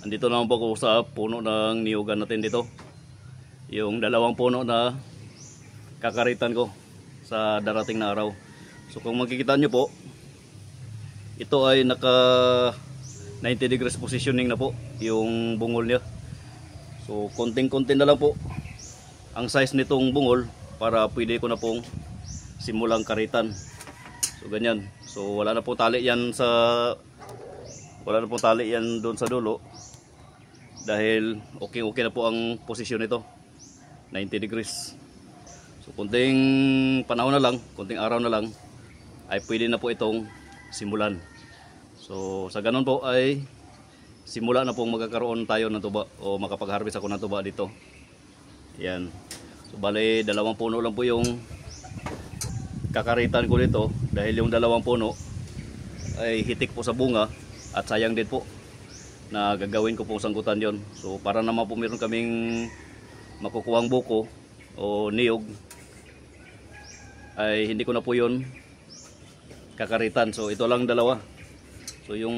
Andito naman po ako sa puno ng niyugan natin dito. Yung dalawang puno na kakaritan ko sa darating na araw. So kung makikita nyo po, ito ay naka 90 degrees positioning na po yung bungol niya. So konting-konti na lang po ang size nitong bungol para pwede ko na pong simulang karitan. So ganyan. So wala na po tali yan doon sa dulo. Dahil okay na po ang posisyon nito. 90 degrees. So kunting panahon na lang, kunting araw na lang ay pwede na po itong simulan. So sa ganun po ay simula na pong magkakaroon tayo ng tuba o makapag-harvest ako ng tuba dito. Yan. So bale dalawang puno lang po yung kakaritan ko dito dahil yung dalawang puno ay hitik po sa bunga at sayang din po na gagawin ko pong sangkutan yon. So para naman po meron kaming makukuhang buko o niyog ay hindi ko na po yon kakaritan. So ito lang dalawa. So yung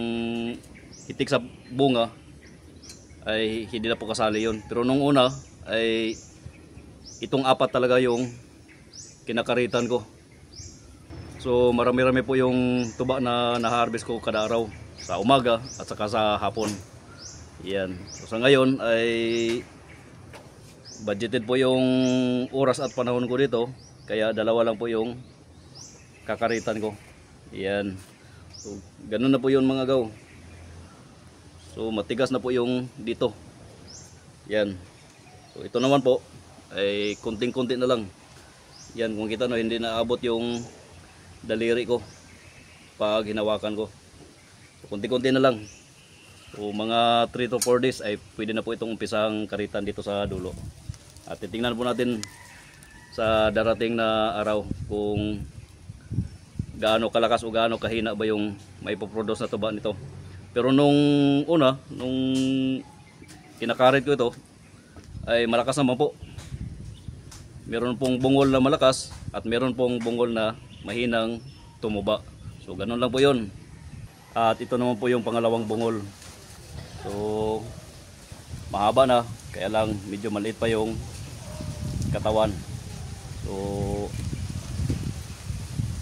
hitik sa bunga ay hindi na po kasali yon. Pero nung una ay itong apat talaga yung kinakaritan ko. So marami-rami po yung tuba na na-harvest ko kada araw sa umaga at saka sa hapon. Yan. So sa ngayon ay budgeted po yung oras at panahon ko dito, kaya dalawa lang po yung kakaritan ko. Yan. So ganun na po yun mga gaw. So matigas na po yung dito. Yan. So ito naman po ay konting-konti na lang. Yan, kung kita no, hindi naabot yung daliri ko pag hinawakan ko. So konti-konti na lang. So mga 3 to 4 days ay pwede na po itong umpisang karitan dito sa dulo. At titingnan po natin sa darating na araw kung gaano kalakas o gaano kahina ba yung maipoproduce na tuba nito. Pero nung una, nung kinakarit ko ito ay malakas naman po. Meron pong bungol na malakas at meron pong bungol na mahinang tumuba. So ganun lang po yun. At ito naman po yung pangalawang bungol. So mahaba na, kaya lang medyo maliit pa yung katawan. So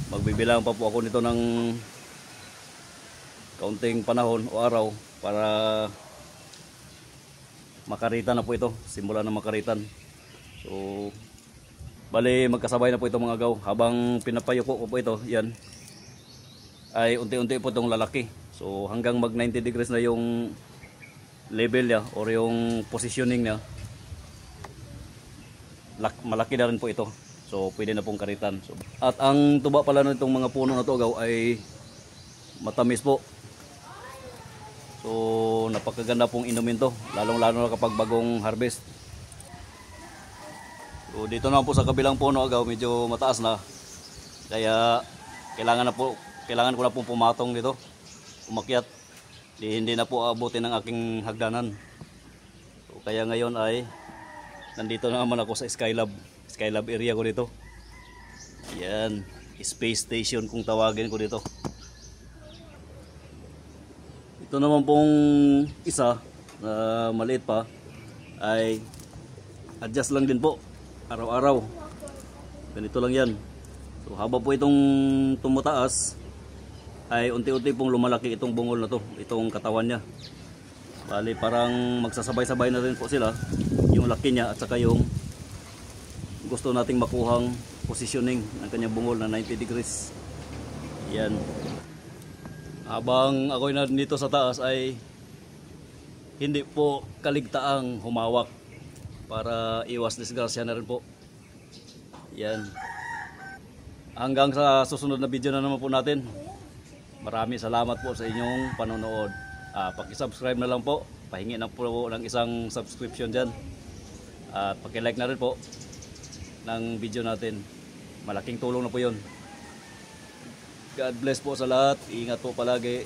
magbibilang pa po ako nito ng kaunting panahon o araw para makaritan na po ito. Simula na makaritan. So bali magkasabay na po ito mga gaw. Habang pinapayuko ko po ito, yan ay unti-unti po itong lalaki. So hanggang mag 90 degrees na yung level niya or yung positioning niya, malaki na rin po ito. So pwede na pong karitan. So, at ang tuba pala nitong mga puno na to gaw ay matamis po. So napakaganda pong inumin to, lalong-lalo na kapag bagong harvest. So dito naman po sa kabilang puno agaw medyo mataas na. Kaya kailangan ko na pong pumatong dito. Umakyat. Hindi na po abutin ng aking hagdanan. So kaya ngayon ay nandito na naman ako sa Skylab area ko dito. Yan, space station kung tawagin ko dito. Ito naman pong isa na maliit pa ay adjust lang din po araw-araw. Ganito lang yan. So habang po itong tumataas ay unti-unti pong lumalaki itong bungol na to, itong katawan niya. Bali parang magsasabay-sabay na rin po sila, yung laki niya at saka yung gusto nating makuhang positioning ng kanyang bungol na 90 degrees. Yan. Habang ako'y na dito sa taas ay hindi po kaligtaang humawak para iwas disgrasya na rin po. Yan. Hanggang sa susunod na video na naman po natin. Maraming salamat po sa inyong panonood. Paki-subscribe na lang po. Pahingi na po ng isang subscription dyan. At paki-like na rin po ng video natin. Malaking tulong na po yun. God bless po sa lahat. Ingat po palagi.